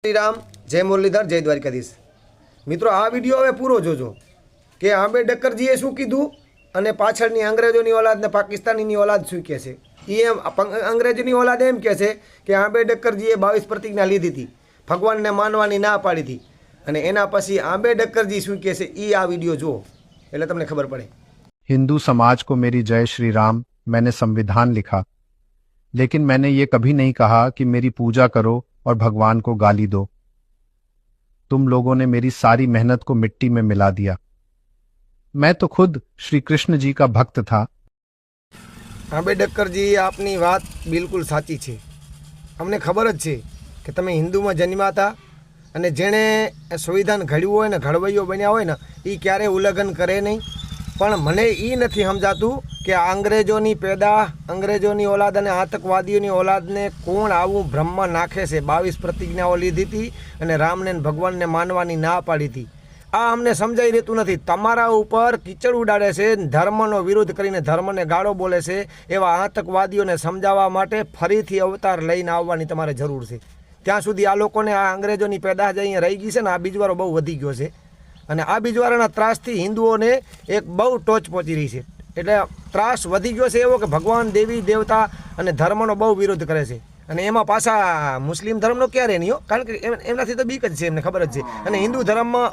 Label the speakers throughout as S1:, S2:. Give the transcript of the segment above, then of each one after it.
S1: श्री राम। जय मुरलीधर, जय द्वारिकाधीश। मित्रों, आ विडियो हवे पूरो जोजो कि आंबेडकरजीए शुं कीधुं अने पाछळनी अंग्रेजोनी औलाद ने पाकिस्तानीनी औलाद शुं कहे छे। एम अंग्रेजोनी औलाद एम कहे छे कि आंबेडकरजीए 22 प्रतिज्ञा लीधी थी, भगवानने मानवानी ना पाड़ी थी, अने एना पछी आंबेडकरजी शुं कहे छे ई आ विडियो जुओ એટલે તમને ખબર પડે।
S2: हिंदू समाज को मेरी जय श्री राम। मैंने संविधान लिखा, लेकिन मैंने ये कभी नहीं कहा कि मेरी पूजा करो और भगवान को गाली दो। तुम लोगों ने मेरी सारी मेहनत को मिट्टी में मिला दिया। मैं तो खुद श्री कृष्ण जी का भक्त था।
S1: आंबेडकरजी, आपनी बात बिल्कुल साची छे। अमने खबर ज छे कि तमे हिंदू में जन्मा था अने जेणे संविधान घड्युं होय ने घडवैयो बन्या होय ने ई क्यारे उल्लंघन करे नहीं। पण मने ई नथी समजातुं कि अंग्रेजोनी पैदा, अंग्रेजोनी औलाद अने आतंकवादीओनी औलादने कोण आवुं भ्रमમાં नाखे छे। 22 प्रतिज्ञाओ लीधी थी अने रामने भगवानने मानवानी ना पाड़ी थी। आ अमने समजाई रहेतुं नथी। तमारा उपर कीचड़ उडाड़े छे, धर्मनो विरोध करीने धर्मने गाळो बोले छे, एवा आतंकवादीओने समजाववा माटे फरीथी अवतार लईने आववानी तमारे जरूर छे। ત્યાં સુધી આ લોકોને આ અંગ્રેજોની પેદાશ અહીં રહી ગઈ છે ને, આ બીજવારો બહુ વધી ગયો છે અને આ બીજવારાના ત્રાસથી હિન્દુઓને એક બહુ ટોચ પહોંચી રહી છે। એટલે ત્રાસ વધી ગયો છે એવો કે ભગવાન, દેવી દેવતા અને ધર્મનો બહુ વિરોધ કરે છે। અને એમાં પાછા મુસ્લિમ ધર્મનો ક્યારે નહીં હો, કારણ કે એમનાથી તો બીક જ છે, એમને ખબર જ છે। અને હિન્દુ ધર્મમાં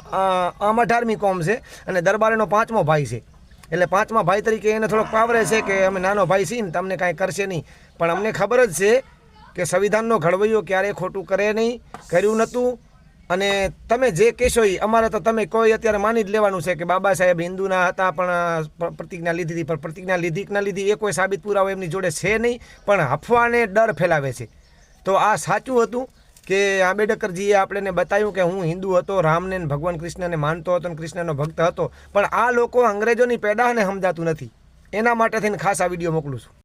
S1: આમ 18મી કોમ છે અને દરબારીનો 5મો ભાઈ છે। એટલે 5મા ભાઈ તરીકે એને થોડોક પાવરે છે કે અમે નાનો ભાઈ છીએ ને તમને કાંઈ કરશે નહીં। પણ અમને ખબર જ છે કે સંવિધાનનો ઘડવૈયો ક્યારેય ખોટું કરે નહીં, કર્યું નહોતું। અને તમે જે કહેશો એ અમારે તો તમે કોઈ અત્યારે માની જ લેવાનું છે કે બાબા સાહેબ હિન્દુના હતા પણ પ્રતિજ્ઞા લીધી હતી, પણ પ્રતિજ્ઞા લીધી કે ના લીધી એ કોઈ સાબિત પુરાવો એમની જોડે છે નહીં, પણ અફવાને ડર ફેલાવે છે। તો આ સાચું હતું કે આંબેડકરજીએ આપણને બતાવ્યું કે હું હિન્દુ હતો, રામને ભગવાન કૃષ્ણને માનતો હતો અને કૃષ્ણનો ભક્ત હતો, પણ આ લોકો અંગ્રેજોની પેદાશને સમજાતું નથી। એના માટે થઈને ખાસ આ વિડીયો મોકલું છું।